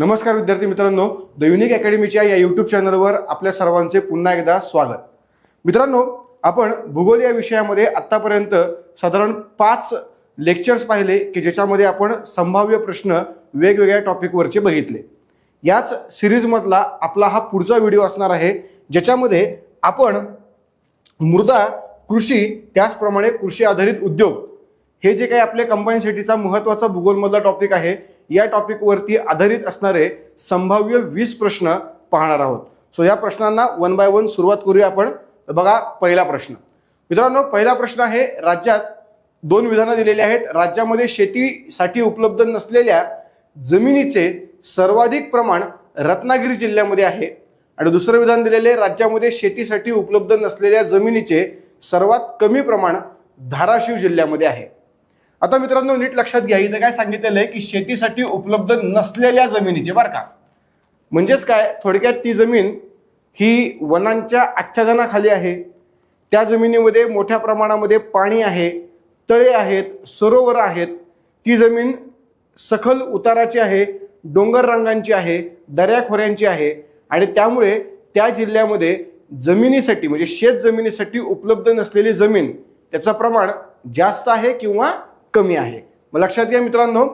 नमस्कार विद्यार्थी मित्रांनो, द युनिक अकॅडमीच्या या यूट्यूब चॅनलवर आपल्या सर्वांचे पुन्हा एकदा स्वागत। मित्रांनो, आपण भूगोल या विषयामध्ये आतापर्यंत साधारण 5 लेक्चर्स पाहिले की ज्याच्यामध्ये आपण संभाव्य प्रश्न वेगवेगळ्या टॉपिकवरचे बघितले। याच सिरीज मधला आपला हा पुढचा व्हिडिओ असणार आहे ज्याच्यामध्ये आपण मृदा, कृषी, त्याचप्रमाणे कृषी आधारित उद्योग हे जे काही आपल्या कंपनीसाठीचा महत्त्वाचा भूगोलमधला टॉपिक आहे या टॉपिकवरती आधारित असणारे संभाव्य 20 प्रश्न पाहणार आहोत। सो या प्रश्नांना वन बाय वन सुरुवात करूया आपण। बघा, पहिला प्रश्न मित्रांनो, पहिला प्रश्न आहे, राज्यात 2 विधानं दिलेली आहेत। राज्यामध्ये शेतीसाठी उपलब्ध नसलेल्या जमिनीचे सर्वाधिक प्रमाण रत्नागिरी जिल्ह्यामध्ये आहे आणि दुसरं विधान दिलेले, राज्यामध्ये शेतीसाठी उपलब्ध नसलेल्या जमिनीचे सर्वात कमी प्रमाण धाराशिव जिल्ह्यामध्ये आहे। आता मित्रांनो नीट लक्षात घ्या, इथे काय सांगितलेलं आहे की शेतीसाठी उपलब्ध नसलेल्या जमिनीचे, बरं का, म्हणजेच काय, थोडक्यात ती जमीन ही वनांच्या आच्छादनाखाली आहे, त्या जमिनीमध्ये मोठ्या प्रमाणामध्ये पाणी आहे, तळे आहेत, सरोवर आहेत, ती जमीन सखल उताराची आहे, डोंगर रंगांची आहे, दऱ्याखोऱ्यांची आहे आणि त्यामुळे त्या जिल्ह्यामध्ये जमिनीसाठी म्हणजे शेत जमिनीसाठी उपलब्ध नसलेली जमीन त्याचं प्रमाण जास्त आहे किंवा कमी आहे। मग लक्षात घ्या मित्रांनो,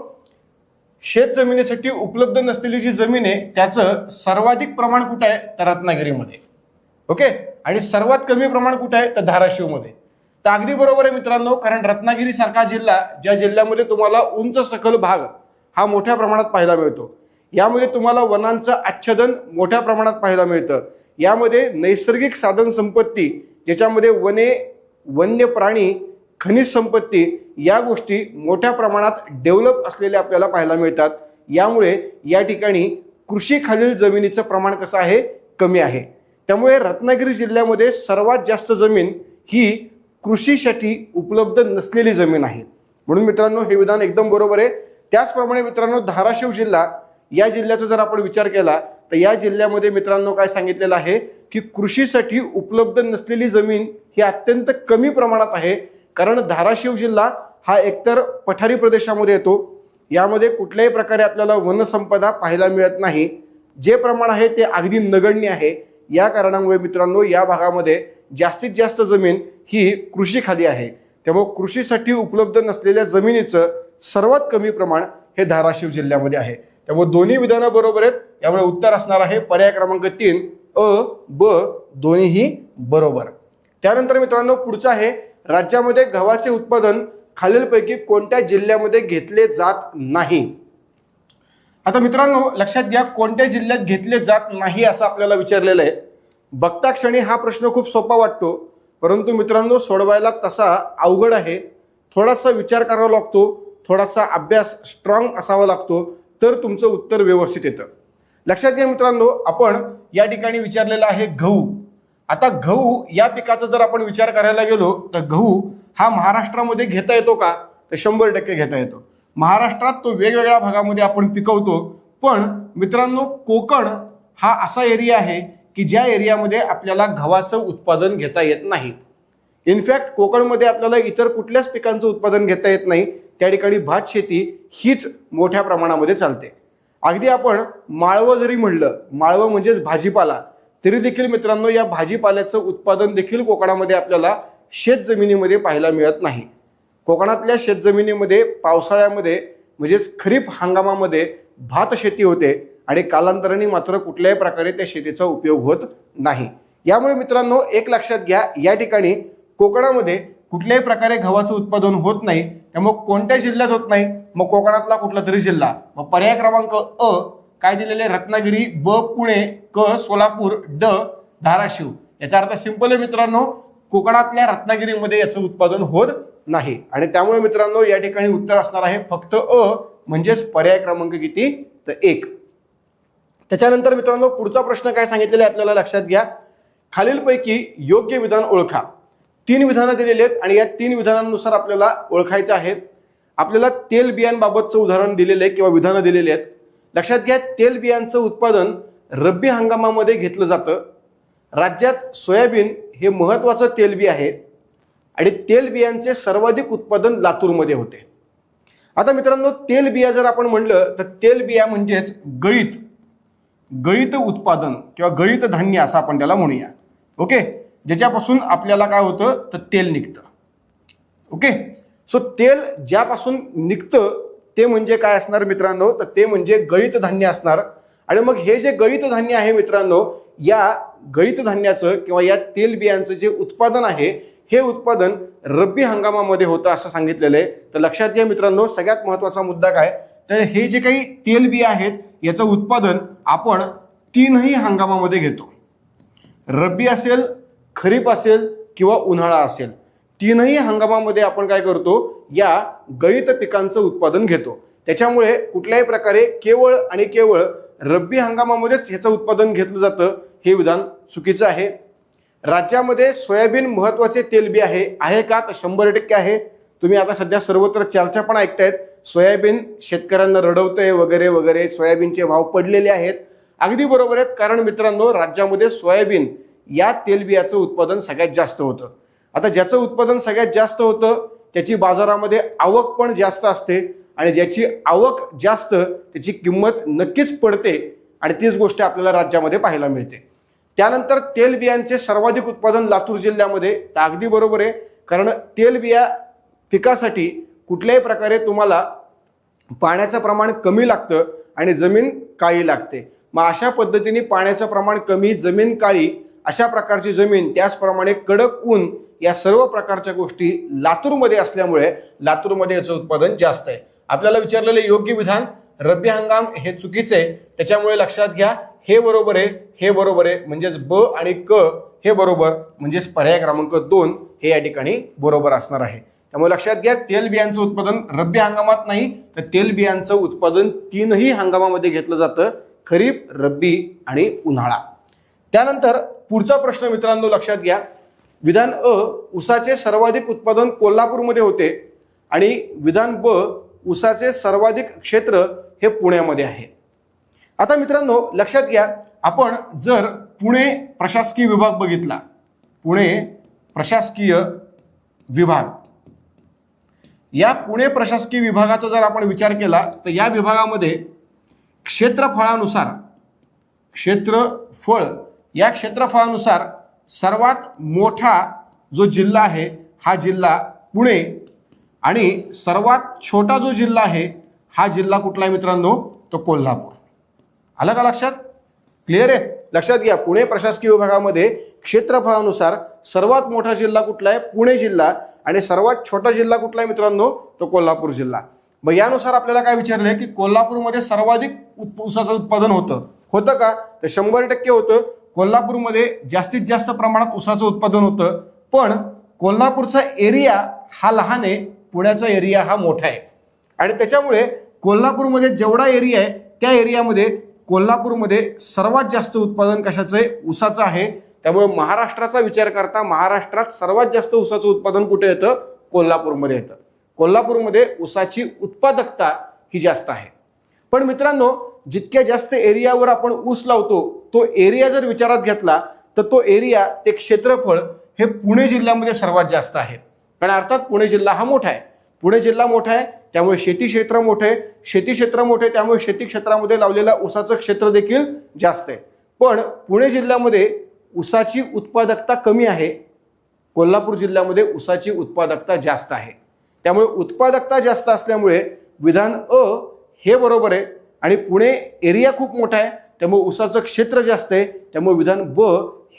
शेत जमिनीसाठी उपलब्ध नसलेली जी जमीन आहे त्याचं सर्वाधिक प्रमाण कुठे आहे तर रत्नागिरीमध्ये, ओके, आणि सर्वात कमी प्रमाण कुठे आहे तर धाराशिवमध्ये। तर अगदी बरोबर आहे मित्रांनो, कारण रत्नागिरी सारखा जिल्हा ज्या जिल्ह्यामध्ये तुम्हाला उंच सखल भाग हा मोठ्या प्रमाणात पाहायला मिळतो, यामध्ये तुम्हाला वनांचं आच्छादन मोठ्या प्रमाणात पाहायला मिळतं, यामध्ये नैसर्गिक साधन संपत्ती ज्याच्यामध्ये वने, वन्य प्राणी, खनिज संपत्ती या गोष्टी मोठ्या प्रमाणात डेव्हलप असलेल्या आपल्याला पाहायला मिळतात। यामुळे या ठिकाणी कृषी खालील जमिनीचं प्रमाण कसं आहे, कमी आहे। त्यामुळे रत्नागिरी जिल्ह्यामध्ये सर्वात जास्त जमीन ही कृषीसाठी उपलब्ध नसलेली जमीन आहे। म्हणून मित्रांनो हे विधान एकदम बरोबर आहे। त्याचप्रमाणे मित्रांनो धाराशिव जिल्हा या जिल्ह्याचा जर आपण विचार केला तर या जिल्ह्यामध्ये मित्रांनो काय सांगितलेलं आहे की कृषीसाठी उपलब्ध नसलेली जमीन ही अत्यंत कमी प्रमाणात आहे, कारण धाराशिव जिल्हा हा एकतर पठारी प्रदेशामध्ये येतो, यामध्ये कुठल्याही प्रकारे आपल्याला वनसंपदा पाहायला मिळत नाही, जे प्रमाण आहे ते अगदी नगण्य आहे। या कारणामुळे मित्रांनो या भागामध्ये जास्तीत जास्त जमीन ही कृषीखाली आहे, त्यामुळे कृषीसाठी उपलब्ध नसलेल्या जमिनीचं सर्वात कमी प्रमाण हे धाराशिव जिल्ह्यामध्ये आहे। त्यामुळे दोन्ही विधानं बरोबर आहेत, त्यामुळे उत्तर असणार आहे पर्याय क्रमांक 3 अ, ब दोन्हीही बरोबर। त्यानंतर मित्रांनो पुढचं आहे, राज्यामध्ये गव्हाचे उत्पादन खालीलपैकी कोणत्या जिल्ह्यामध्ये घेतले जात नाही। आता मित्रांनो लक्षात घ्या, कोणत्या जिल्ह्यात घेतले जात नाही असं आपल्याला विचारलेलं आहे। बघता क्षणी हा प्रश्न खूप सोपा वाटतो, परंतु मित्रांनो सोडवायला तसा अवघड आहे, थोडासा विचार करावा लागतो, थोडासा अभ्यास स्ट्रॉंग असावा लागतो, तर तुमचं उत्तर व्यवस्थित येतं। लक्षात घ्या मित्रांनो, आपण या ठिकाणी विचारलेलं आहे गहू। आता गहू या पिकाचा जर आपण विचार करायला गेलो तर गहू हा महाराष्ट्रामध्ये घेता येतो का तर 100% घेता येतो। महाराष्ट्रात तो वेगवेगळ्या भागामध्ये आपण पिकवतो, पण मित्रांनो कोकण हा असा एरिया आहे की ज्या एरियामध्ये आपल्याला गव्हाचं उत्पादन घेता येत नाही। इनफॅक्ट कोकणमध्ये आपल्याला इतर कुठल्याच पिकांचं उत्पादन घेता येत नाही, त्या ठिकाणी भात शेती हीच मोठ्या प्रमाणामध्ये चालते। अगदी आपण माळवं जरी म्हणलं, माळवं म्हणजेच भाजीपाला, तरी देखील मित्रांनो या भाजीपाल्याचं उत्पादन देखील कोकणामध्ये आपल्याला शेत जमिनीमध्ये पाहायला मिळत नाही। कोकणातल्या शेत जमिनीमध्ये पावसाळ्यामध्ये म्हणजेच खरीप हंगामामध्ये भात शेती होते आणि कालांतराने मात्र कुठल्याही प्रकारे त्या शेतीचा उपयोग होत नाही। यामुळे मित्रांनो एक लक्षात घ्या, या ठिकाणी कोकणामध्ये कुठल्याही प्रकारे गव्हाचं उत्पादन होत नाही, त्यामुळे कोणत्या जिल्ह्यात होत नाही, मग कोकणातला कुठला तरी जिल्हा। मग पर्याय क्रमांक अ काय दिलेले, रत्नागिरी, ब पुणे, क सोलापूर, ड धाराशिव। याचा अर्थ सिंपल आहे मित्रांनो, कोकणातल्या रत्नागिरीमध्ये याचं उत्पादन होत नाही आणि त्यामुळे मित्रांनो या ठिकाणी उत्तर असणार आहे फक्त अ, म्हणजेच पर्याय क्रमांक किती तर 1। त्याच्यानंतर मित्रांनो पुढचा प्रश्न काय सांगितलेला आहे आपल्याला लक्षात घ्या, खालीलपैकी योग्य विधान ओळखा। 3 विधानं दिलेली आहेत आणि या 3 विधानांनुसार आपल्याला ओळखायचं आहे। आपल्याला तेल बियांबाबतचं उदाहरण दिलेलं आहे किंवा विधानं दिलेली आहेत। लक्षात घ्या, तेल बियांचं उत्पादन रब्बी हंगामामध्ये घेतलं जातं। राज्यात सोयाबीन हे महत्त्वाचं तेलबी आहे आणि तेलबियांचे सर्वाधिक उत्पादन लातूरमध्ये होते। आता मित्रांनो, तेलबिया जर आपण म्हणलं तर तेलबिया म्हणजेच गळीत उत्पादन किंवा गळीत धान्य असं आपण त्याला म्हणूया. ओके, ज्याच्यापासून आपल्याला काय होतं तर तेल निघतं. ओके, सो तेल ज्यापासून निघतं ते म्हणजे काय असणार मित्रांनो, तर ते म्हणजे गळीत धान्य असणार. आणि मग हे जे गळीत धान्य आहे मित्रांनो, या गळीत धान्याचं किंवा या तेलबियांचं जे उत्पादन आहे हे उत्पादन रब्बी हंगामामध्ये होतं असं सांगितलेलं आहे. तर लक्षात घ्या मित्रांनो, सगळ्यात महत्त्वाचा मुद्दा काय, तर हे जे काही तेलबिया आहेत याचं उत्पादन आपण तीनही हंगामामध्ये घेतो. रब्बी असेल, खरीप असेल किंवा उन्हाळा असेल, तीनही हंगामामध्ये आपण काय करतो, या गळीत पिकांचं उत्पादन घेतो. त्याच्यामुळे कुठल्याही प्रकारे केवळ आणि केवळ रब्बी हंगामामध्येच ह्याचं उत्पादन घेतलं जातं हे विधान चुकीचं आहे. राज्यामध्ये सोयाबीन महत्वाचे तेलबी आहे का, तर 100% आहे. तुम्ही आता सध्या सर्वत्र चर्चा पण ऐकतायत, सोयाबीन शेतकऱ्यांना रडवतंय वगैरे वगैरे, सोयाबीनचे भाव पडलेले आहेत. अगदी बरोबर आहेत, कारण मित्रांनो राज्यामध्ये सोयाबीन या तेलबियाचं उत्पादन सगळ्यात जास्त होतं. आता ज्याचं उत्पादन सगळ्यात जास्त होतं त्याची बाजारामध्ये आवक पण जास्त असते आणि ज्याची आवक जास्त त्याची किंमत नक्कीच पडते आणि तीच गोष्ट आपल्याला राज्यामध्ये पाहायला मिळते. त्यानंतर तेलबियांचे सर्वाधिक उत्पादन लातूर जिल्ह्यामध्ये, तर अगदी बरोबर आहे, कारण तेलबिया पिकासाठी कुठल्याही प्रकारे तुम्हाला पाण्याचं प्रमाण कमी लागतं आणि जमीन काळी लागते. मग अशा पद्धतीने पाण्याचं प्रमाण कमी, जमीन काळी, अशा प्रकारची जमीन, त्याचप्रमाणे कडक ऊन, या सर्व प्रकारच्या गोष्टी लातूरमध्ये असल्यामुळे लातूरमध्ये याचं उत्पादन जास्त आहे. आपल्याला विचारलेले योग्य विधान रब्बी हंगाम हे चुकीचे आहे, त्याच्यामुळे लक्षात घ्या हे बरोबर आहे, हे बरोबर आहे, म्हणजेच ब आणि क हे बरोबर, म्हणजेच पर्याय क्रमांक 2 हे या ठिकाणी बरोबर असणार आहे. त्यामुळे लक्षात घ्या तेलबियांचं उत्पादन रब्बी हंगामात नाही, तर तेलबियांचं उत्पादन तीनही हंगामामध्ये घेतलं जातं, खरीप, रब्बी आणि उन्हाळा. त्यानंतर पुढचा प्रश्न मित्रांनो लक्षात घ्या, विधान अ, ऊसाचे सर्वाधिक उत्पादन कोल्हापूरमध्ये होते आणि विधान ब, ऊसाचे सर्वाधिक क्षेत्र हे पुण्यामध्ये आहे. आता मित्रांनो लक्षात घ्या, आपण जर पुणे प्रशासकीय विभाग बघितला, पुणे प्रशासकीय विभाग, या पुणे प्रशासकीय विभागाचा जर आपण विचार केला तर या विभागामध्ये क्षेत्रफळानुसार सर्वात मोठा जो जिल्हा आहे हा जिल्हा पुणे आणि सर्वात छोटा जो जिल्हा आहे हा जिल्हा कुठला आहे मित्रांनो, तो कोल्हापूर. आलं का लक्षात? क्लिअर आहे? लक्षात घ्या, पुणे प्रशासकीय विभागामध्ये क्षेत्रफळानुसार सर्वात मोठा जिल्हा कुठला आहे, पुणे जिल्हा, आणि सर्वात छोटा जिल्हा कुठला आहे मित्रांनो, तो कोल्हापूर जिल्हा. मग यानुसार आपल्याला काय विचारलंय की कोल्हापूरमध्ये सर्वाधिक ऊसाचं उत्पादन होतं का, तर 100% होतं. कोल्हापूरमध्ये जास्तीत जास्त प्रमाणात ऊसाचं उत्पादन होतं, पण कोल्हापूरचा एरिया हा लहान आहे, पुण्याचा एरिया हा मोठा आहे आणि त्याच्यामुळे कोल्हापूरमध्ये जेवढा एरिया आहे त्या एरियामध्ये कोल्हापूरमध्ये सर्वात जास्त उत्पादन कशाचं आहे, ऊसाचं आहे. त्यामुळे महाराष्ट्राचा विचार करता महाराष्ट्रात सर्वात जास्त ऊसाचं उत्पादन कुठे येतं, कोल्हापूरमध्ये येतं. कोल्हापूरमध्ये ऊसाची उत्पादकता ही जास्त आहे. पण मित्रांनो जितक्या जास्त एरियावर आपण ऊस लावतो तो एरिया जर विचारात घेतला तर तो एरिया, ते क्षेत्रफळ हे पुणे जिल्ह्यामध्ये सर्वात जास्त आहे. कारण अर्थात पुणे जिल्हा हा मोठा आहे, पुणे जिल्हा मोठा आहे त्यामुळे शेती क्षेत्र मोठे, त्यामुळे शेती क्षेत्रामध्ये लावलेल्या ऊसाचं क्षेत्र देखील जास्त आहे. पण पुणे जिल्ह्यामध्ये ऊसाची उत्पादकता कमी आहे, कोल्हापूर जिल्ह्यामध्ये ऊसाची उत्पादकता जास्त आहे. त्यामुळे उत्पादकता जास्त असल्यामुळे विधान अ हे बरोबर आहे आणि पुणे एरिया खूप मोठा आहे त्यामुळे ऊसाचं क्षेत्र जास्त आहे, त्यामुळे विधान ब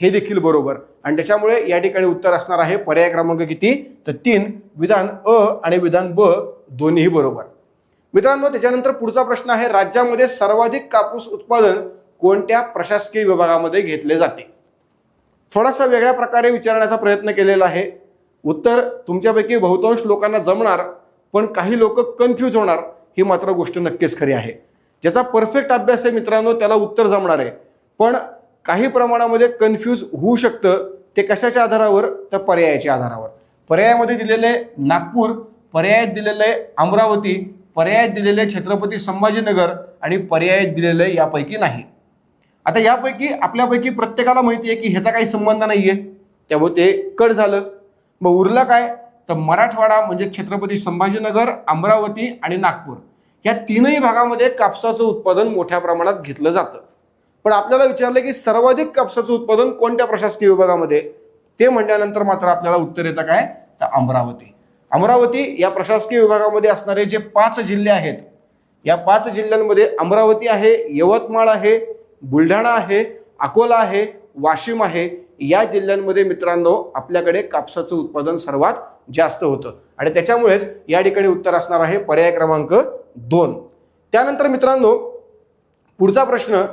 हे देखील बरोबर. आणि त्याच्यामुळे या ठिकाणी उत्तर असणार आहे पर्याय क्रमांक किती, तर 3, विधान अ आणि विधान ब दोन्हीही बरोबर. मित्रांनो त्याच्यानंतर पुढचा प्रश्न आहे, राज्यामध्ये सर्वाधिक कापूस उत्पादन कोणत्या प्रशासकीय विभागामध्ये घेतले जाते. थोडासा वेगळ्या प्रकारे विचारण्याचा प्रयत्न केलेला आहे. उत्तर तुमच्यापैकी बहुतांश लोकांना जमणार, पण काही लोक कन्फ्यूज होणार, ही मात्र गोष्ट नक्कीच खरी आहे. ज्याचा परफेक्ट अभ्यास आहे मित्रांनो त्याला उत्तर जमणार आहे, पण काही प्रमाणामध्ये कन्फ्यूज होऊ शकतं. ते कशाच्या आधारावर, तर पर्यायाच्या आधारावर. पर्यायामध्ये दिलेले नागपूर, पर्यायात दिलेले अमरावती, पर्यायात दिलेले छत्रपती संभाजीनगर आणि पर्यायात दिलेले यापैकी नाही. आता यापैकी आपल्यापैकी प्रत्येकाला माहिती आहे की ह्याचा काही संबंध नाहीये, त्यामुळे ते कट झालं. मग उरलं काय, तर मराठवाडा म्हणजे छत्रपती संभाजीनगर, अमरावती आणि नागपूर या तीनही भागामध्ये कापसाचं उत्पादन मोठ्या प्रमाणात घेतलं जातं. पण आपल्याला विचारलं की सर्वाधिक कापसाचं उत्पादन कोणत्या प्रशासकीय विभागामध्ये, ते म्हणल्यानंतर मात्र आपल्याला उत्तर येतं काय, तर अमरावती. अमरावती या प्रशासकीय विभागामध्ये असणारे जे 5 जिल्हे आहेत, या 5 जिल्ह्यांमध्ये अमरावती आहे, यवतमाळ आहे, बुलढाणा आहे, अकोला आहे, वाशिम आहे. या जिल्ह्यांमध्ये मित्रांनो आपल्याकडे कापसाचं उत्पादन सर्वात जास्त होतं आणि त्याच्यामुळेच या ठिकाणी उत्तर असणार आहे पर्याय क्रमांक 2. त्यानंतर मित्रांनो पुढचा प्रश्न,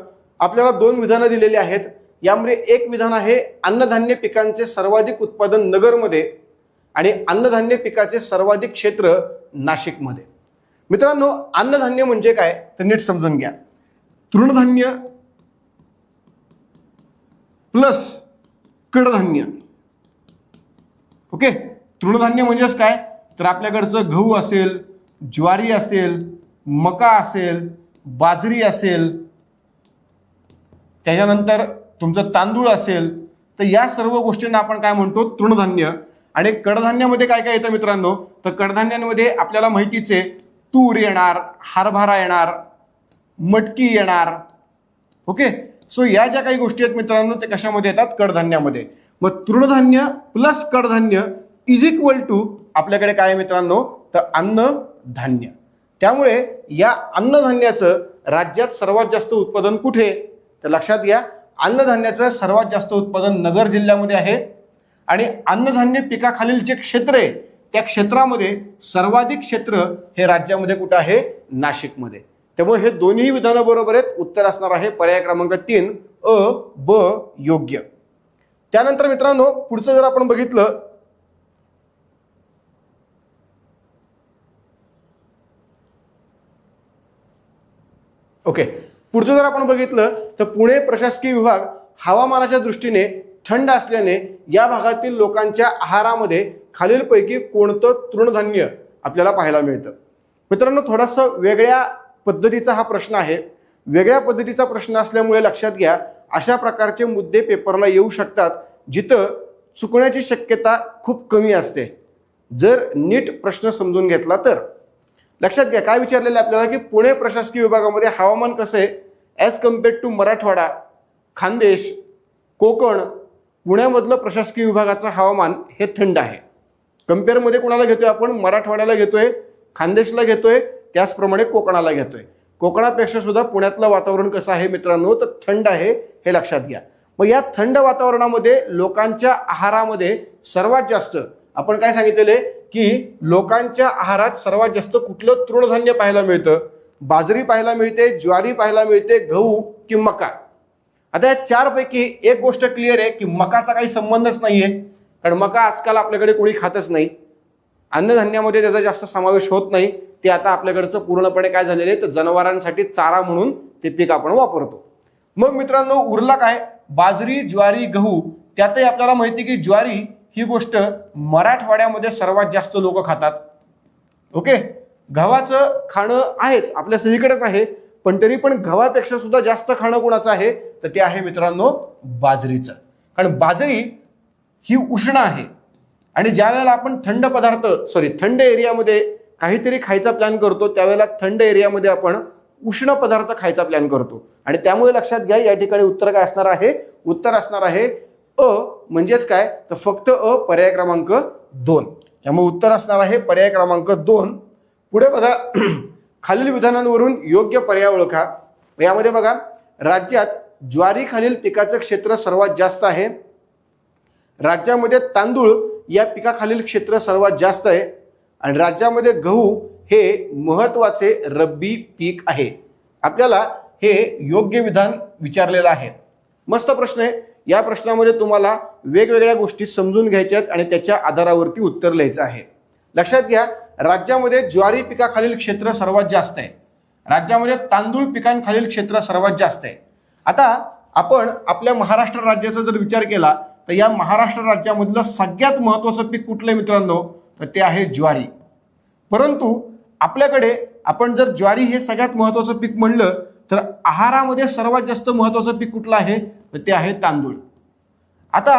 आपल्याला 2 विधानं दिलेली आहेत. यामध्ये एक विधान आहे अन्नधान्य पिकांचे सर्वाधिक उत्पादन नगरमध्ये आणि अन्नधान्य पिकाचे सर्वाधिक क्षेत्र नाशिकमध्ये. मित्रांनो अन्नधान्य म्हणजे काय तर नीट समजून घ्या. तृणधान्य प्लस कडधान्य. ओके, तृणधान्य म्हणजेच काय तर आपल्याकडचं गहू असेल, ज्वारी असेल, मका असेल, बाजरी असेल, त्याच्यानंतर तुमचं तांदूळ असेल, तर या सर्व गोष्टींना आपण काय म्हणतो तृणधान्य. आणि कडधान्यामध्ये काय काय येतं मित्रांनो, तर कडधान्यांमध्ये आपल्याला माहितीच आहे तूर येणार, हरभरा येणार, मटकी येणार. ओके, सो या ज्या काही गोष्टी आहेत मित्रांनो ते कशामध्ये येतात, कडधान्यामध्ये. मग तृणधान्य प्लस कडधान्य इज इक्वल टू आपल्याकडे काय आहे मित्रांनो, तर अन्नधान्य. त्यामुळे या अन्नधान्याचं राज्यात सर्वात जास्त उत्पादन कुठे, तर लक्षात घ्या अन्नधान्याचं सर्वात जास्त उत्पादन नगर जिल्ह्यामध्ये आहे आणि अन्नधान्य पिकाखालील जे क्षेत्र आहे त्या क्षेत्रामध्ये सर्वाधिक क्षेत्र हे राज्यामध्ये कुठं आहे, नाशिकमध्ये. त्यामुळे हे दोन्ही विधानं बरोबर आहेत. उत्तर असणार आहे पर्याय क्रमांक 3 अ ब योग्य. त्यानंतर मित्रांनो पुढचं जर आपण बघितलं, ओके, पुढचं जर आपण बघितलं तर पुणे प्रशासकीय विभाग हवामानाच्या दृष्टीने थंड असल्याने या भागातील लोकांच्या आहारामध्ये खालीलपैकी कोणतं तृणधान्य आपल्याला पाहायला मिळतं. मित्रांनो थोडासा वेगळ्या पद्धतीचा हा प्रश्न आहे. वेगळ्या पद्धतीचा प्रश्न असल्यामुळे लक्षात घ्या अशा प्रकारचे मुद्दे पेपरला येऊ शकतात जिथं चुकण्याची शक्यता खूप कमी असते जर नीट प्रश्न समजून घेतला तर. लक्षात घ्या काय विचारलेलं आपल्याला की पुणे प्रशासकीय विभागामध्ये हवामान कसं आहे as compared to Marathwada, Khandesh, Konkan. पुण्यामधलं प्रशासकीय विभागाचं हवामान हे थंड आहे. कम्पेअरमध्ये कोणाला घेतोय आपण, मराठवाड्याला घेतोय, खानदेशला घेतोय, त्याचप्रमाणे कोकणाला घेतोय. कोकणापेक्षा सुद्धा पुण्यातलं वातावरण कसं आहे मित्रांनो, तर थंड आहे हे लक्षात घ्या. मग या थंड वातावरणामध्ये लोकांच्या आहारामध्ये सर्वात जास्त आपण काय सांगितलेले की लोकांच्या आहारात सर्वात जास्त कुठलं तृणधान्य पाहायला मिळतं, बाजरी पाहायला मिळते, ज्वारी पाहायला मिळते, गहू की मका. आता या 4 पैकी एक गोष्ट क्लिअर आहे की मकाचा काही संबंधच नाहीये, कारण मका आजकाल आपल्याकडे कोणी खातच नाही. अन्नधान्यामध्ये त्याचा जास्त समावेश होत नाही. ते आता आपल्याकडचं पूर्णपणे काय झालेलं आहे तर जनावरांसाठी चारा म्हणून ते पीक आपण वापरतो. मग मित्रांनो उरला काय, बाजरी, ज्वारी, गहू. त्यातही आपल्याला माहिती की ज्वारी ही गोष्ट मराठवाड्यामध्ये सर्वात जास्त लोक खातात. ओके, गव्हाचं खाणं आहेच आपल्या सगळीकडेच आहे, पण तरी पण गव्हापेक्षा सुद्धा जास्त खाणं कोणाचं आहे तर ते आहे मित्रांनो बाजरीचं. कारण बाजरी ही उष्ण आहे आणि ज्या वेळेला आपण थंड एरियामध्ये काहीतरी खायचा प्लॅन करतो त्यावेळेला थंड एरियामध्ये आपण उष्ण पदार्थ खायचा प्लॅन करतो आणि त्यामुळे लक्षात घ्या या ठिकाणी उत्तर काय असणार आहे, उत्तर असणार आहे अ म्हणजेच काय तर फक्त अ पर्याय क्रमांक 2. त्यामुळे उत्तर असणार आहे पर्याय क्रमांक 2. पुढे बघा खालील विधानांवरून योग्य पर्याय ओळखा. यामध्ये बघा राज्यात ज्वारी खालील पिकाचं क्षेत्र सर्वात जास्त आहे. राज्यामध्ये तांदूळ या पिकाखालील क्षेत्र सर्वात जास्त आहे आणि राज्यामध्ये गहू हे महत्वाचे रब्बी पीक आहे. आपल्याला हे योग्य विधान विचारलेलं आहे. मस्त प्रश्न आहे. या प्रश्नामध्ये तुम्हाला वेगवेगळ्या गोष्टी समजून घ्यायच्या आहेत आणि त्याच्या आधारावरती उत्तर लिहायचं आहे. लक्षात घ्या राज्यामध्ये ज्वारी पिकाखालील क्षेत्र सर्वात जास्त आहे. राज्यामध्ये तांदूळ पिकांखालील क्षेत्र सर्वात जास्त आहे. आता आपण आपल्या महाराष्ट्र राज्याचा जर विचार केला तर या महाराष्ट्र राज्यामधलं सगळ्यात महत्त्वाचं पीक कुठलं आहे मित्रांनो तर ते आहे ज्वारी. परंतु आपल्याकडे आपण जर ज्वारी हे सगळ्यात महत्त्वाचं पीक म्हणलं तर आहारामध्ये सर्वात जास्त महत्त्वाचं पीक कुठलं आहे तर ते आहे तांदूळ. आता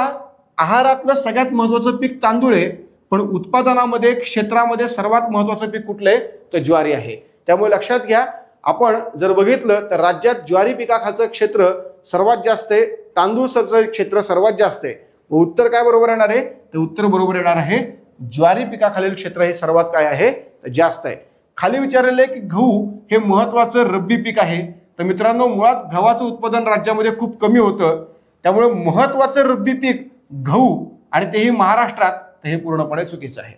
आहारातलं सगळ्यात महत्त्वाचं पीक तांदूळ आहे, पण उत्पादनामध्ये क्षेत्रामध्ये सर्वात महत्त्वाचं पीक कुठलं आहे तर ज्वारी आहे. त्यामुळे लक्षात घ्या, आपण जर बघितलं तर राज्यात ज्वारी पिकाखाचं क्षेत्र सर्वात जास्त आहे, तांदूळाचं क्षेत्र सर्वात जास्त आहे. उत्तर काय बरोबर येणार आहे तर उत्तर बरोबर येणार आहे ज्वारी पिकाखालील क्षेत्र हे सर्वात काय आहे तर जास्त आहे. खाली विचारलेले की गहू हे महत्त्वाचं रब्बी पीक आहे. तर मित्रांनो, मुळात गव्हाचं उत्पादन राज्यामध्ये खूप कमी होतं, त्यामुळे महत्त्वाचं रब्बी पीक गहू आणि तेही महाराष्ट्रात, तर हे पूर्णपणे चुकीचं आहे.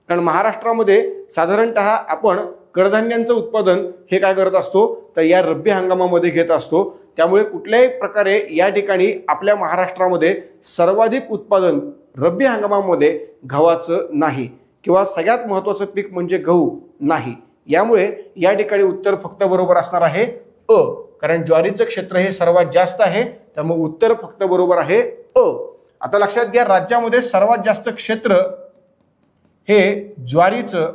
कारण महाराष्ट्रामध्ये साधारणतः आपण कडधान्यांचं उत्पादन हे काय करत असतो तर या रब्बी हंगामामध्ये घेत असतो. त्यामुळे कुठल्याही प्रकारे या ठिकाणी आपल्या महाराष्ट्रामध्ये सर्वाधिक उत्पादन रब्बी हंगामामध्ये गव्हाचं नाही, किंवा सगळ्यात महत्त्वाचं पीक म्हणजे गहू नाही. यामुळे या ठिकाणी उत्तर फक्त बरोबर असणार आहे अ, कारण ज्वारीचं क्षेत्र हे सर्वात जास्त आहे, त्यामुळे उत्तर फक्त बरोबर आहे अ. आता लक्षात घ्या, राज्यामध्ये सर्वात जास्त क्षेत्र हे ज्वारीचं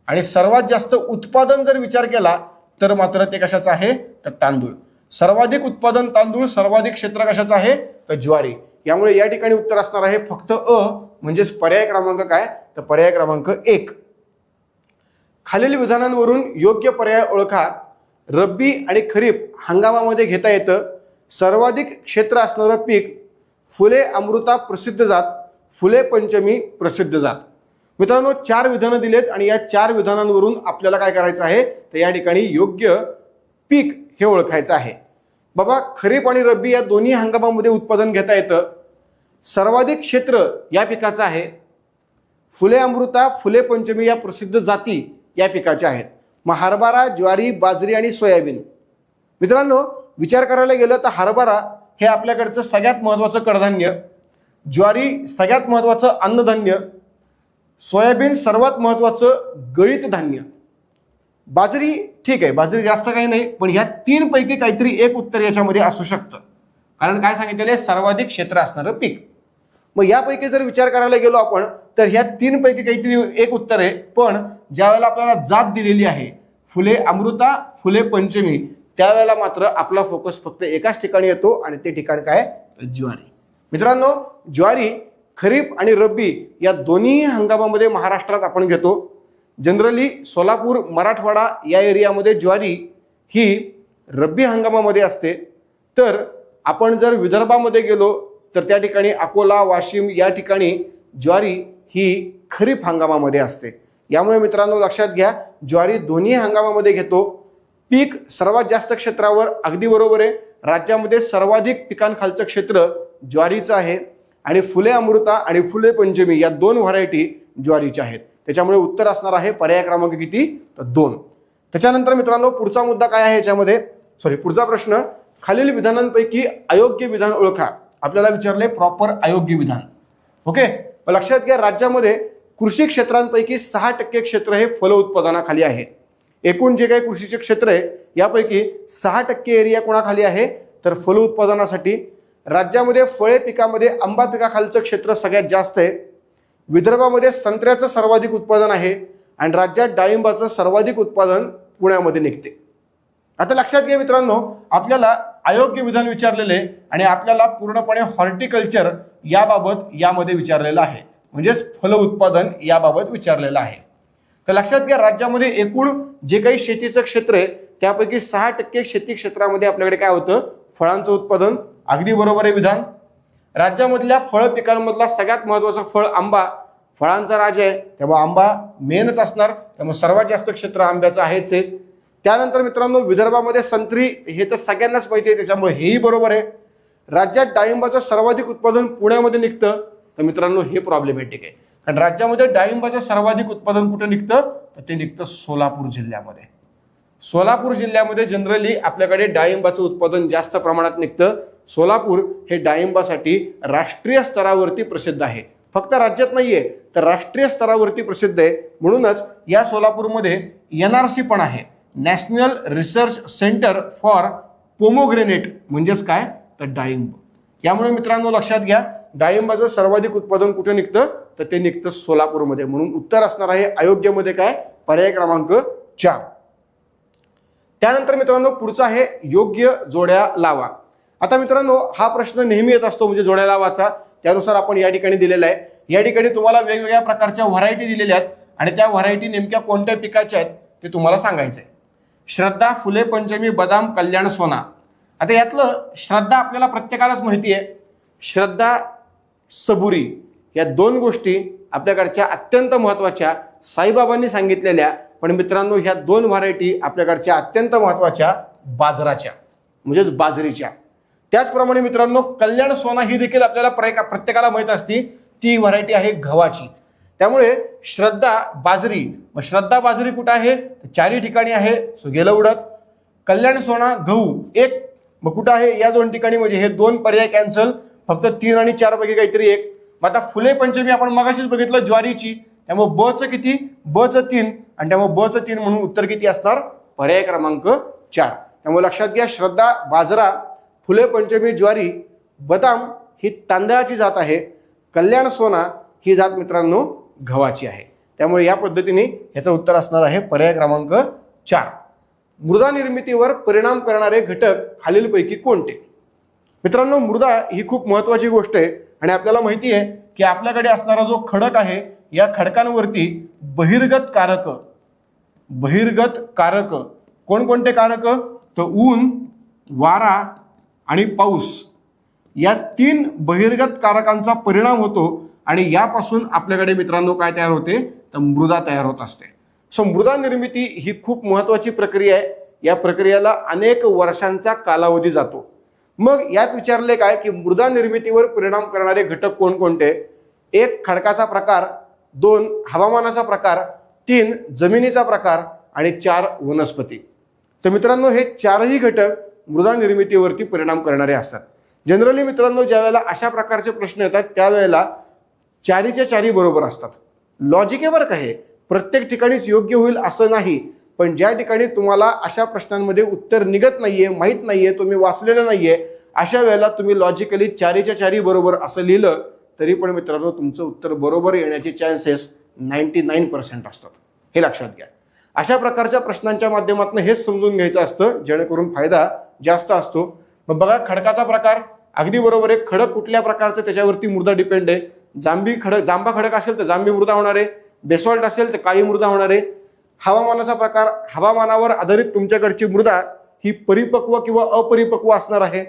आणि सर्वात जास्त उत्पादन जर विचार केला तर मात्र ते कशाचं आहे तर तांदूळ. सर्वाधिक उत्पादन तांदूळ, सर्वाधिक क्षेत्र कशाचं आहे तर ज्वारी. यामुळे या ठिकाणी उत्तर असणार आहे फक्त अ, म्हणजेच पर्याय क्रमांक काय तर पर्याय क्रमांक 1. खालील विधानांवरून योग्य पर्याय ओळखा. रब्बी आणि खरीप हंगामामध्ये घेता येतं. सर्वाधिक क्षेत्र असणारं पीक फुले अमृता प्रसिद्ध जात, फुले पंचमी प्रसिद्ध जात. मित्रांनो, 4 विधानं दिलेत आणि या 4 विधानांवरून आपल्याला काय करायचं आहे तर या ठिकाणी योग्य पीक हे ओळखायचं आहे. बाबा, खरीप आणि रब्बी या दोन्ही हंगामामध्ये उत्पादन घेता येतं. सर्वाधिक क्षेत्र या पिकाचं आहे. फुले अमृता, फुले पंचमी या प्रसिद्ध जाती या पिकाच्या आहेत. मग हरभरा, ज्वारी, बाजरी आणि सोयाबीन. मित्रांनो, विचार करायला गेलं तर हरभरा हे आपल्याकडचं सगळ्यात महत्त्वाचं कडधान्य, ज्वारी सगळ्यात महत्त्वाचं अन्नधान्य, सोयाबीन सर्वात महत्त्वाचं गळीत धान्य, बाजरी ठीक आहे, बाजरी जास्त काही नाही, पण ह्या 3 पैकी काहीतरी एक उत्तर याच्यामध्ये असू शकतं. कारण काय सांगितलेलं आहे सर्वाधिक क्षेत्र असणारं पीक. मग यापैकी जर विचार करायला गेलो आपण तर ह्या 3 पैकी काहीतरी एक उत्तर आहे. पण ज्या वेळेला आपल्याला जात दिलेली आहे फुले अमृता, फुले पंचमी, त्यावेळेला मात्र आपला फोकस फक्त एकाच ठिकाणी येतो आणि ते ठिकाण काय ज्वारी. मित्रांनो, ज्वारी खरीप आणि रब्बी या दोन्ही हंगामामध्ये महाराष्ट्रात आपण घेतो. जनरली सोलापूर, मराठवाडा या एरियामध्ये ज्वारी ही रब्बी हंगामामध्ये असते. तर आपण जर विदर्भामध्ये गेलो तर त्या ठिकाणी अकोला, वाशिम या ठिकाणी ज्वारी ही खरीप हंगामामध्ये असते. यामुळे मित्रांनो लक्षात घ्या, ज्वारी दोन्ही हंगामामध्ये घेतो. पीक सर्वात जास्त क्षेत्रावर, अगदी बरोबर आहे. राज्यामध्ये सर्वाधिक पिकांखालचं क्षेत्र ज्वारीचं आहे आणि फुले अमृता आणि फुले पंचमी या 2 व्हरायटी ज्वारीच्या आहेत. त्याच्यामुळे उत्तर असणार आहे पर्याय क्रमांक किती तर 2. त्याच्यानंतर मित्रांनो पुढचा मुद्दा काय आहे याच्यामध्ये, पुढचा प्रश्न, खालील विधानांपैकी अयोग्य विधान ओळखा. आपल्याला विचारले प्रॉपर अयोग्य विधान. ओके, लक्षात घ्या, राज्यामध्ये कृषी क्षेत्रांपैकी 6% क्षेत्र हे फल उत्पादनाखाली आहे. एकूण जे काही कृषीचे क्षेत्र आहे यापैकी 6% एरिया कोणाखाली आहे तर फल उत्पादनासाठी. राज्यामध्ये फळे पिकामध्ये आंबा पिकाखालचं क्षेत्र सगळ्यात जास्त आहे. विदर्भामध्ये संत्र्याचं सर्वाधिक उत्पादन आहे आणि राज्यात डाळिंबाचं सर्वाधिक उत्पादन पुण्यामध्ये निघते. आता लक्षात घ्या मित्रांनो, आपल्याला अयोग्य विधान विचारलेले आणि आपल्याला पूर्णपणे हॉर्टिकल्चर याबाबत यामध्ये विचारलेलं आहे, म्हणजेच फल उत्पादन याबाबत विचारलेलं आहे. तर लक्षात घ्या, राज्यामध्ये एकूण जे काही शेतीचं क्षेत्र आहे त्यापैकी 6% शेती क्षेत्रामध्ये आपल्याकडे काय होतं फळांचं उत्पादन. अगदी बरोबर आहे विधान. राज्यामधल्या फळ पिकांमधला सगळ्यात महत्त्वाचं फळ आंबा, फळांचा राजा आहे त्यामुळे आंबा मेनच असणार, त्यामुळे सर्वात जास्त क्षेत्र आंब्याचं आहेच आहे. त्यानंतर मित्रांनो विदर्भामध्ये संत्री, हे तर सगळ्यांनाच माहिती आहे त्याच्यामुळे हेही बरोबर आहे. राज्यात डाळिंबाचं सर्वाधिक उत्पादन पुण्यामध्ये निघतं, तर मित्रांनो हे प्रॉब्लेमॅटिक आहे. कारण राज्यामध्ये डाळिंबाचं सर्वाधिक उत्पादन कुठे निघतं तर ते निघतं सोलापूर जिल्ह्यामध्ये. सोलापूर जिल्ह्यामध्ये जनरली आपल्याकडे डाळिंबाचं उत्पादन जास्त प्रमाणात निघतं. सोलापूर हे डाळिंबासाठी राष्ट्रीय स्तरावरती प्रसिद्ध आहे. फक्त राज्यात नाहीये तर राष्ट्रीय स्तरावरती प्रसिद्ध आहे. म्हणूनच या सोलापूरमध्ये NRC पण आहे, national research centre for pomegranate, म्हणजेच काय तर डाळिंब. यामुळे मित्रांनो लक्षात घ्या, डाळिंबाचं सर्वाधिक उत्पादन कुठे निघतं तर ते निघतं सोलापूरमध्ये. म्हणून उत्तर असणार आहे अयोग्यमध्ये काय पर्याय क्रमांक 4. त्यानंतर मित्रांनो पुढचा आहे योग्य जोड्या लावा. आता मित्रांनो हा प्रश्न नेहमी येत असतो, म्हणजे जोड्या लावाचा. त्यानुसार आपण या ठिकाणी दिलेला आहे. या ठिकाणी तुम्हाला वेगवेगळ्या प्रकारच्या व्हरायटी दिलेल्या आहेत आणि त्या व्हरायटी नेमक्या कोणत्या पिकाच्या आहेत ते तुम्हाला सांगायचंय. श्रद्धा, फुले पंचमी, बदाम, कल्याण, सोना. आता यातलं श्रद्धा आपल्याला प्रत्येकालाच माहिती आहे. श्रद्धा, सबुरी या दोन गोष्टी आपल्याकडच्या अत्यंत महत्वाच्या साईबाबांनी सांगितलेल्या. पण मित्रांनो, ह्या दोन व्हरायटी आपल्याकडच्या अत्यंत महत्वाच्या बाजाराच्या म्हणजेच बाजरीच्या. त्याचप्रमाणे मित्रांनो, कल्याण सोना ही देखील आपल्याला प्रत्येकाला माहित असते, ती व्हरायटी आहे गव्हाची. त्यामुळे श्रद्धा बाजरी, मग श्रद्धा बाजरी कुठं आहे? चारही ठिकाणी आहे, सो गेलं उडत. कल्याण सोना गहू एक, मग कुठं आहे? या दोन ठिकाणी, म्हणजे हे दोन पर्याय कॅन्सल, फक्त 3 आणि 4 पैकी काहीतरी एक. मग आता फुले पंचमी आपण मगाशीच बघितलं ज्वारीची, त्यामुळे ब चं किती? ब चं 3, आणि त्यामुळे ब चं 3 म्हणून उत्तर किती असणार? पर्याय क्रमांक 4. त्यामुळे लक्षात घ्या, श्रद्धा बाजरा, फुले पंचमी ज्वारी, बदाम ही तांदळाची जात आहे, कल्याण सोना ही जात मित्रांनो गव्हाची आहे. त्यामुळे या पद्धतीने याचं उत्तर असणार आहे पर्याय क्रमांक 4. मृदा निर्मितीवर परिणाम करणारे घटक खालीलपैकी कोणते? मित्रांनो, मृदा ही खूप महत्वाची गोष्ट आहे आणि आपल्याला माहिती आहे की आपल्याकडे असणारा जो खडक आहे, या खडकांवरती बहिर्गत कारक कोणकोणते कारक? तर ऊन, वारा आणि पाऊस या 3 बहिर्गत कारकांचा परिणाम होतो आणि यापासून आपल्याकडे मित्रांनो काय तयार होते? तर मृदा तयार होत असते. सो मृदा निर्मिती ही खूप महत्वाची प्रक्रिया आहे. या प्रक्रियेला अनेक वर्षांचा कालावधी जातो. मग यात विचारले काय की मृदा निर्मितीवर परिणाम करणारे घटक कोणकोणते? 1 खडकाचा प्रकार, 2 हवामानाचा प्रकार, 3 जमिनीचा प्रकार आणि 4 वनस्पती. तर मित्रांनो, हे 4ही घटक मृदा निर्मितीवरती परिणाम करणारे असतात. जनरली मित्रांनो, ज्या वेळेला अशा प्रकारचे प्रश्न येतात त्यावेळेला 4च्या 4 बरोबर असतात. लॉजिक आहे बरं का, हे प्रत्येक ठिकाणीच योग्य होईल असं नाही, पण ज्या ठिकाणी तुम्हाला अशा प्रश्नांमध्ये उत्तर निघत नाहीये, माहीत नाहीये, तुम्ही वाचलेलं नाहीये, अशा वेळेला तुम्ही लॉजिकली 4च्या 4 बरोबर असं लिहिलं तरी पण मित्रांनो तुमचं उत्तर बरोबर येण्याचे चान्सेस 99% असतात. हे लक्षात घ्या. अशा प्रकारच्या प्रश्नांच्या माध्यमातून हेच समजून घ्यायचं असतं जेणेकरून फायदा जास्त असतो. मग बघा, खडकाचा प्रकार अगदी बरोबर आहे. खडक कुठल्या प्रकारचं त्याच्यावरती मृदा डिपेंड आहे. जांबा खडक असेल तर जांभी मृदा होणार आहे, बेसॉल्ट असेल तर काळी मृदा होणार आहे. हवामानाचा प्रकार, हवामानावर आधारित तुमच्याकडची मृदा ही परिपक्व किंवा अपरिपक्व असणार आहे.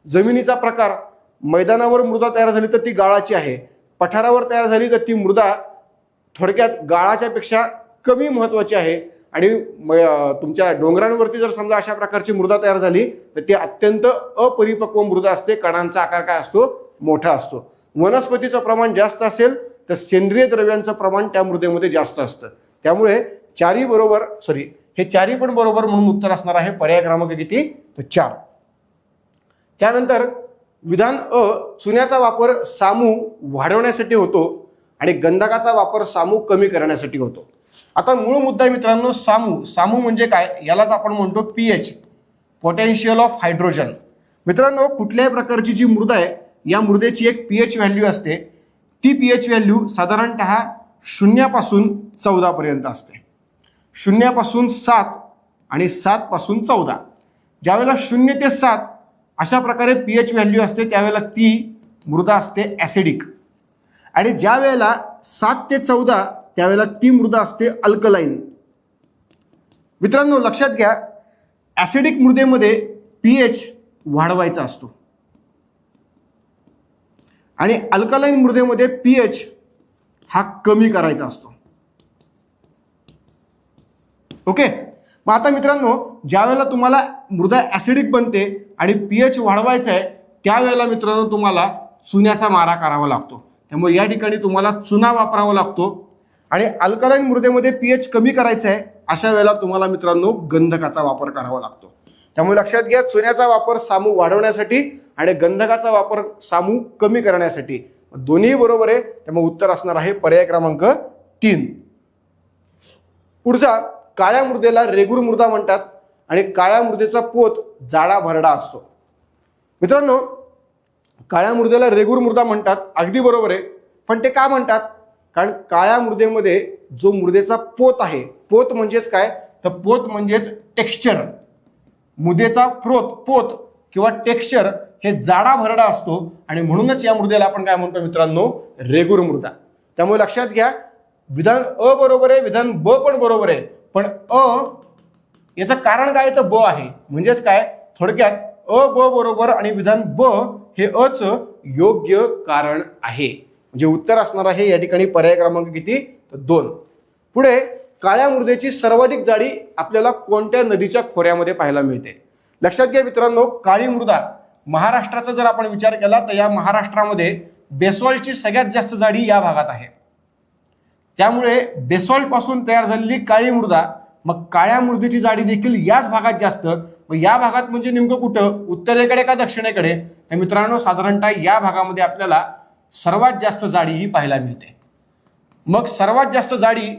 जमिनीचा प्रकार, मैदानावर मृदा तयार झाली तर ती गाळाची आहे, पठारावर तयार झाली तर ती मृदा थोडक्यात गाळाच्या पेक्षा कमी महत्वाची आहे. आणि तुमच्या डोंगरांवरती जर समजा अशा प्रकारची मृदा तयार झाली तर ती अत्यंत अपरिपक्व मृदा असते, कणांचा आकार काय असतो? मोठा असतो. वनस्पतीचं प्रमाण जास्त असेल तर सेंद्रिय द्रव्यांचं प्रमाण त्या मृदेमध्ये जास्त असतं. त्यामुळे 4ही बरोबर, हे 4ही पण बरोबर म्हणून उत्तर असणार आहे पर्याय क्रमांक किती? तर 4. त्यानंतर विधान अ, चुन्याचा वापर सामू वाढवण्यासाठी होतो आणि गंधकाचा वापर सामू कमी करण्यासाठी होतो. आता मूळ मुद्दा मित्रांनो, सामू म्हणजे काय? यालाच आपण म्हणतो पीएच, पोटेन्शियल ऑफ हायड्रोजन. मित्रांनो, कुठल्याही प्रकारची जी मृदा आहे या मृदेची एक पीएच व्हॅल्यू असते. ती पीएच व्हॅल्यू साधारणतः 0 पासून 14 पर्यंत असते. 0 पासून 7 आणि 7 पासून 14. ज्यावेळेला 0 ते 7 अशा प्रकारे पीएच व्हॅल्यू असते त्यावेळेला ती मृदा असते ऍसिडिक, आणि ज्या वेळेला 7 ते 14 त्यावेळेला ती मृदा असते अल्कलाइन. मित्रांनो लक्षात घ्या, ऍसिडिक मृदेमध्ये पीएच वाढवायचा असतो आणि अल्कलाइन मृदेमध्ये पीएच हा कमी करायचा असतो. ओके. मग आता मित्रांनो, ज्या वेळेला तुम्हाला मृदा ऍसिडिक बनते आणि पीएच वाढवायचा आहे त्यावेळेला मित्रांनो तुम्हाला चुन्याचा मारा करावा लागतो. त्यामुळे या ठिकाणी तुम्हाला चुना वापरावा लागतो. आणि अल्कलाइन मृदेमध्ये पीएच कमी करायचा आहे अशा वेळेला तुम्हाला मित्रांनो गंधकाचा वापर करावा लागतो. त्यामुळे लक्षात घ्या, चुन्याचा वापर सामू वाढवण्यासाठी आणि गंधकाचा वापर सामू कमी करण्यासाठी. दोन्ही बरोबर आहे, त्यामुळे उत्तर असणार आहे पर्याय क्रमांक 3. पुढचा, काळ्या मृदेला रेगूर मृदा म्हणतात आणि काळ्या मृदेचा पोत जाडा भरडा असतो. मित्रांनो, काळ्या मृदेला रेगूर मृदा म्हणतात, अगदी बरोबर आहे. पण ते का म्हणतात? कारण काळ्या मृदेमध्ये जो मृदेचा पोत आहे, पोत म्हणजेच काय? तर पोत म्हणजेच टेक्स्चर. मृदेचा पोत किंवा टेक्स्चर हे जाडा भरडा असतो आणि म्हणूनच या मृदेला आपण काय म्हणतो मित्रांनो? रेगूर मृदा. त्यामुळे लक्षात घ्या, विधान अ बरोबर आहे, विधान ब पण बरोबर आहे, पण अ याचं कारण काय तर ब आहे, म्हणजेच काय थोडक्यात अ ब बरोबर आणि विधान ब हे अच योग्य कारण आहे, म्हणजे उत्तर असणार आहे या ठिकाणी पर्याय क्रमांक किती, 2. पुढे काळ्या मृदेची सर्वाधिक जाडी आपल्याला कोणत्या नदीच्या खोऱ्यामध्ये पाहायला मिळते? लक्षात घ्या मित्रांनो, काळी मृदा महाराष्ट्राचा जर आपण विचार केला तर या महाराष्ट्रामध्ये बेसॉल्टची सगळ्यात जास्त जाडी या भागात आहे. त्यामुळे बेसॉल्ट पासून तयार झालेली काळी मृदा, मग काळ्या मृदेची जाडी देखील याच भागात जास्त. मग या भागात म्हणजे नेमकं कुठं, उत्तरेकडे का दक्षिणेकडे? तर मित्रांनो साधारणतः या भागामध्ये आपल्याला सर्वात जास्त जाडी ही पाहायला मिळते. मग सर्वात जास्त जाडी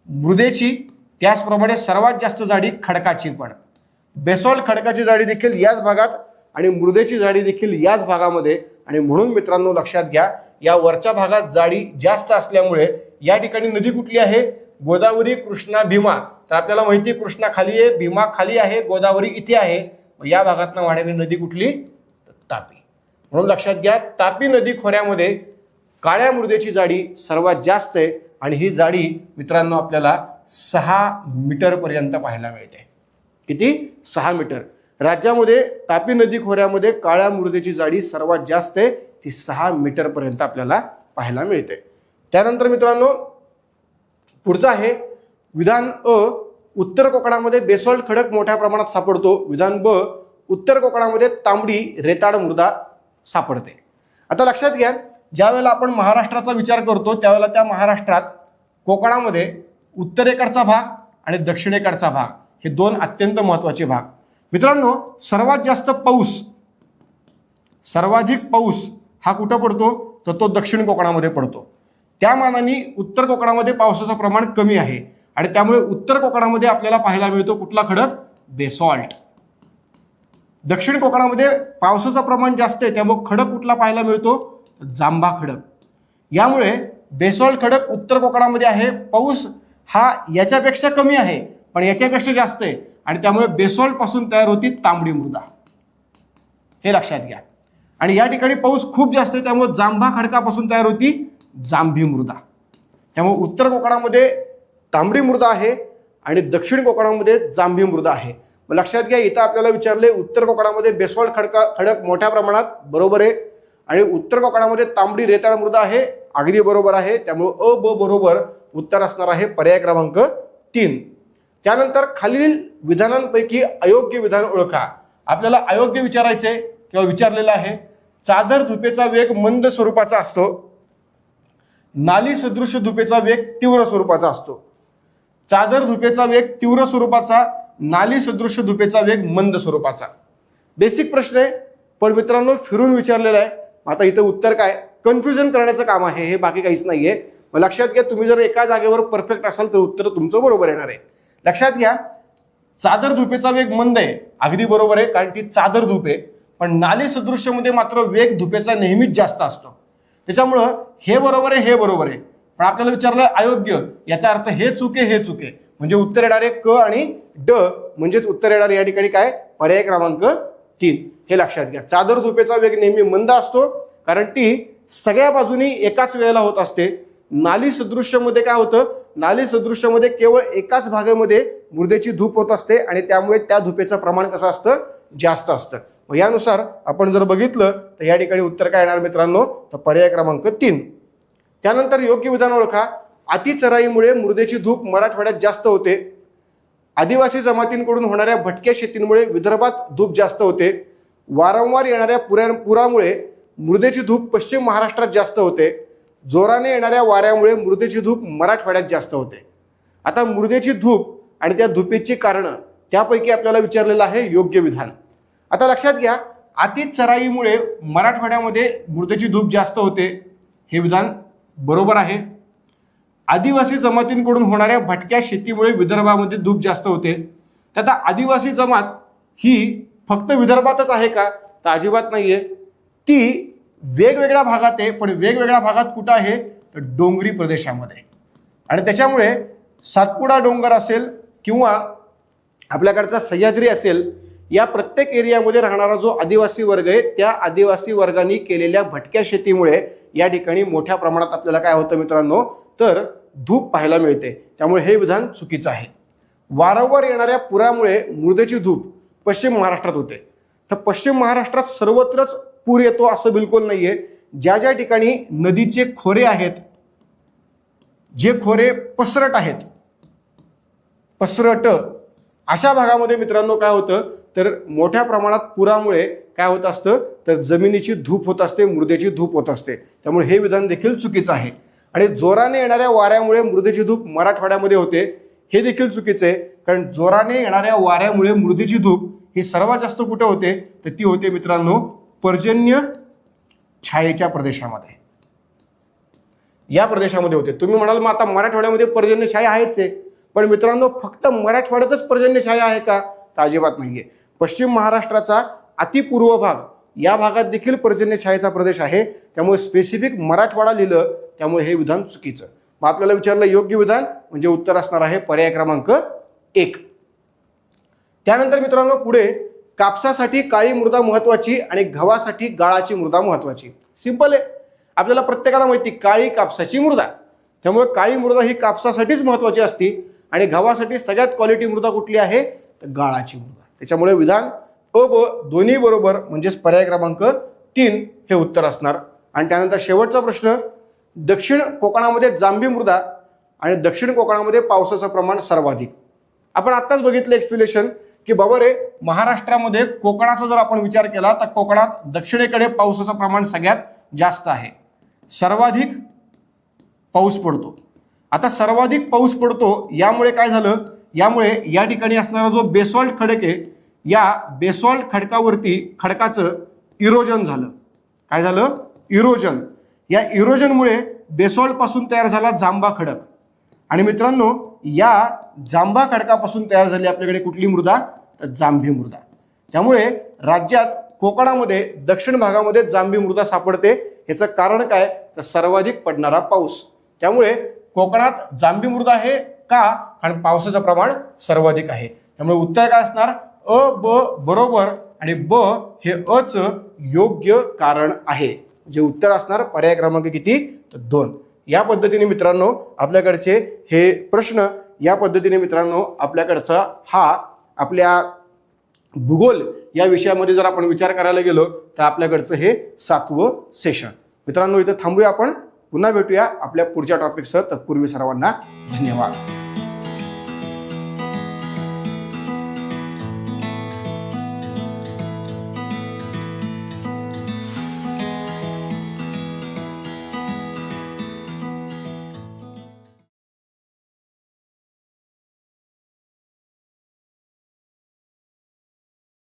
मृदेची, त्याचप्रमाणे सर्वात जास्त जाडी खडकाची पण. बेसॉल्ट खडकाची जाडी देखील याच भागात आणि मृदेची जाडी देखील याच भागामध्ये. आणि म्हणून मित्रांनो लक्षात घ्या, या वरच्या भागात जाडी जास्त असल्यामुळे या ठिकाणी नदी कुठली आहे, गोदावरी, कृष्णा, भीमा. तर आपल्याला माहिती कृष्णा खाली आहे, भीमा खाली आहे, गोदावरी इथे आहे. या भागातनं वाढणारी नदी कुठली, तापी. म्हणून लक्षात घ्या, तापी नदी खोऱ्यामध्ये काळ्या मृदेची जाडी सर्वात जास्त आहे आणि ही जाडी मित्रांनो आपल्याला 6 मीटर पर्यंत पाहायला मिळते. किती? 6 मीटर. राज्यामध्ये तापी नदी खोऱ्यामध्ये काळ्या मृदेची जाडी सर्वात जास्त आहे, ती 6 मीटर पर्यंत आपल्याला पाहायला मिळते. त्यानंतर मित्रांनो पुढचं आहे विधान अ, उत्तर कोकणामध्ये बेसॉल्ट खडक मोठ्या प्रमाणात सापडतो. विधान ब, उत्तर कोकणामध्ये तांबडी रेताड मृदा सापडते. आता लक्षात घ्या, ज्या वेळेला आपण महाराष्ट्राचा विचार करतो त्यावेळेला त्या महाराष्ट्रात कोकणामध्ये उत्तरेकडचा भाग आणि दक्षिणेकडचा भाग हे 2 अत्यंत महत्त्वाचे भाग. मित्रांनो सर्वात जास्त पाऊस, सर्वाधिक पाऊस हा कुठं पडतो, तर तो दक्षिण कोकणामध्ये पडतो. त्या मानाने उत्तर कोकणामध्ये पावसाचं प्रमाण कमी आहे आणि त्यामुळे उत्तर कोकणामध्ये आपल्याला पाहायला मिळतो कुठला खडक, बेसॉल्ट. दक्षिण कोकणामध्ये पावसाचं प्रमाण जास्त आहे, त्यामुळे खडक कुठला पाहायला मिळतो, जांभा खडक. यामुळे बेसॉल्ट खडक उत्तर कोकणामध्ये आहे, पाऊस हा याच्यापेक्षा कमी आहे पण याच्यापेक्षा जास्त आहे आणि त्यामुळे बेसॉल्ट पासून तयार होती तांबडी मृदा, हे लक्षात घ्या. आणि या ठिकाणी पाऊस खूप जास्त आहे त्यामुळे जांभा खडकापासून तयार होती जांभी मृदा. त्यामुळे उत्तर कोकणामध्ये तांबडी मृदा आहे आणि दक्षिण कोकणामध्ये जांभी मृदा आहे. लक्षात घ्या, इथं आपल्याला विचारले उत्तर कोकणामध्ये बेसॉल्ट खडक मोठ्या प्रमाणात, बरोबर आहे. आणि उत्तर कोकणामध्ये तांबडी रेताळ मृदा आहे, अगदी बरोबर आहे. त्यामुळे अ ब बरोबर उत्तर असणार आहे पर्याय क्रमांक 3. त्यानंतर खालील विधानांपैकी अयोग्य विधान ओळखा. आपल्याला अयोग्य विचारायचे किंवा विचारलेलं आहे. चादर धुपेचा वेग मंद स्वरूपाचा असतो, नाली सदृश धुपेचा वेग तीव्र स्वरूपाचा असतो. चादर धुपेचा वेग तीव्र स्वरूपाचा, नाली सदृश धुपेचा वेग मंद स्वरूपाचा. बेसिक प्रश्न आहे पण मित्रांनो फिरून विचारलेला आहे. आता इथं उत्तर काय, कन्फ्युजन करण्याचं काम आहे, हे बाकी काहीच नाहीये. मग लक्षात घ्या, तुम्ही जर एका जागेवर परफेक्ट असाल तर उत्तर तुमचं बरोबर येणार आहे. लक्षात घ्या, चादर धुपेचा वेग मंद आहे, अगदी बरोबर आहे कारण ती चादर धूप आहे. पण नाली सदृश्यमध्ये मात्र वेग धुपेचा नेहमीच जास्त असतो. त्याच्यामुळं हे बरोबर आहे, हे बरोबर आहे. पण आपल्याला विचारलं अयोग्य, याचा अर्थ हे चुके, हे चुके, म्हणजे उत्तर येणारे क आणि ड, म्हणजेच उत्तर येणारे या ठिकाणी काय, पर्याय क्रमांक 3. हे लक्षात घ्या. चादर धुपेचा वेग नेहमी मंद असतो कारण ती सगळ्या बाजूनी एकाच वेळेला होत असते. नाली सदृश्यमध्ये काय होतं, नाली सदृश्यमध्ये केवळ एकाच भागामध्ये मृदेची धूप होत असते आणि त्यामुळे त्या धुपेचं प्रमाण कसं असतं, जास्त असतं. मग यानुसार आपण जर बघितलं तर या ठिकाणी उत्तर काय येणार मित्रांनो, तर पर्याय क्रमांक 3. त्यानंतर योग्य विधान ओळखा. अतिचराईमुळे मृदेची धूप मराठवाड्यात जास्त होते. आदिवासी जमातींकडून होणाऱ्या भटक्या शेतीमुळे विदर्भात धूप जास्त होते. वारंवार येणाऱ्या पुरामुळे मृदेची धूप पश्चिम महाराष्ट्रात जास्त होते. जोराने येणाऱ्या वाऱ्यामुळे मृदेची धूप मराठवाड्यात जास्त होते. आता मृदेची धूप आणि त्या धुपेची कारणं त्यापैकी आपल्याला विचारलेलं आहे योग्य विधान. आता लक्षात घ्या, अतिचराईमुळे मराठवाड्यामध्ये मृदेची धूप जास्त होते, हे विधान बरोबर आहे. आदिवासी जमातींकडून होणाऱ्या भटक्या शेतीमुळे विदर्भामध्ये धूप जास्त होते. तर आता आदिवासी जमात ही फक्त विदर्भातच आहे का, तर अजिबात नाहीये. ती वेगवेगळ्या भागात आहे, पण वेगवेगळ्या भागात कुठं आहे, तर डोंगरी प्रदेशामध्ये. आणि त्याच्यामुळे सातपुडा डोंगर असेल किंवा आपल्याकडचा सह्याद्री असेल, या प्रत्येक एरियामध्ये राहणारा जो आदिवासी वर्ग आहे त्या आदिवासी वर्गाने केलेल्या भटक्या शेतीमुळे या ठिकाणी मोठ्या प्रमाणात आपल्याला काय होतं मित्रांनो, तर धूप पाहायला मिळते. त्यामुळे हे विधान चुकीचं आहे. वारंवार येणाऱ्या पुरामुळे मृदेची धूप पश्चिम महाराष्ट्रात होते. तर पश्चिम महाराष्ट्रात सर्वत्रच पूर येतो असं बिलकुल नाहीये. ज्या ज्या ठिकाणी नदीचे खोरे आहेत, जे खोरे पसरट आहेत, पसरट अशा भागामध्ये मित्रांनो काय होतं, तर मोठ्या प्रमाणात पुरामुळे काय होत असतं, तर जमिनीची धूप होत असते, मृदेची धूप होत असते. त्यामुळे हे विधान देखील चुकीचं आहे. आणि जोराने येणाऱ्या वाऱ्यामुळे मृदेची धूप मराठवाड्यामध्ये होते, हे देखील चुकीचं आहे. कारण जोराने येणाऱ्या वाऱ्यामुळे मृदेची धूप ही सर्वात जास्त कुठे होते, तर ती होते मित्रांनो पर्जन्य छायेच्या प्रदेशामध्ये, या प्रदेशामध्ये होते. तुम्ही म्हणाल मग आता मराठवाड्यामध्ये पर्जन्य छाया आहेच आहे, पण मित्रांनो फक्त मराठवाड्यातच पर्जन्य छाया आहे का, तर अजिबात नाहीये. पश्चिम महाराष्ट्राचा अतिपूर्व भाग, या भागात देखील पर्जन्य छायेचा प्रदेश आहे. त्यामुळे स्पेसिफिक मराठवाडा लिहिलं, त्यामुळे हे विधान चुकीचं. मग आपल्याला विचारलं योग्य विधान, म्हणजे उत्तर असणार आहे पर्याय क्रमांक 1. त्यानंतर मित्रांनो पुढे कापसासाठी काळी मृदा महत्वाची आणि गव्हासाठी गाळाची मृदा महत्वाची. सिंपल आहे, आपल्याला प्रत्येकाला माहिती काळी कापसाची मृदा. त्यामुळे काळी मृदा ही कापसासाठीच महत्वाची असती आणि गव्हासाठी सगळ्यात क्वालिटी मृदा कुठली आहे, तर गाळाची मृदा. त्याच्यामुळे विधान अ ब दोन्ही बरोबर, म्हणजेच पर्याय क्रमांक 3 हे उत्तर असणार. आणि त्यानंतर शेवटचा प्रश्न, दक्षिण कोकणामध्ये जांभी मृदा आणि दक्षिण कोकणामध्ये पावसाचं प्रमाण सर्वाधिक. आपण आत्ताच बघितलं एक्सप्लेनेशन की बाबा रे, महाराष्ट्रामध्ये कोकणाचा जर आपण विचार केला तर कोकणात दक्षिणेकडे पावसाचं प्रमाण सगळ्यात जास्त आहे, सर्वाधिक पाऊस पडतो. आता सर्वाधिक पाऊस पडतो यामुळे काय झालं, यामुळे या ठिकाणी असणारा जो बेसॉल्ट खडक आहे, या बेसॉल्ट खडकावरती खडकाचं इरोजन झालं. काय झालं, इरोजन. या इरोजनमुळे बेसॉल्ट पासून तयार झाला जांभा खडक. आणि मित्रांनो या जांभा खडकापासून तयार झाली आपल्याकडे कुठली मृदा, तर जांभी मृदा. त्यामुळे राज्यात कोकणामध्ये दक्षिण भागामध्ये जांभी मृदा सापडते. याचं कारण काय, तर सर्वाधिक पडणारा पाऊस. त्यामुळे कोकणात जांभी मृदा आहे का, कारण पावसाचं प्रमाण सर्वाधिक आहे. त्यामुळे उत्तर काय असणार, अ ब बरोबर आणि ब हे अच योग्य कारण आहे. जे उत्तर असणार पर्याय क्रमांक किती, तर 2. या पद्धतीने मित्रांनो आपल्याकडचे हे प्रश्न, या पद्धतीने मित्रांनो आपल्याकडचा हा आपल्या भूगोल या विषयामध्ये जर आपण विचार करायला गेलो तर आपल्याकडचं हे 7वं सेशन. मित्रांनो इथं थांबूया आपण, पुन्हा भेटूया आपल्या पुढच्या टॉपिकसह. तत्पूर्वी सर्वांना धन्यवाद.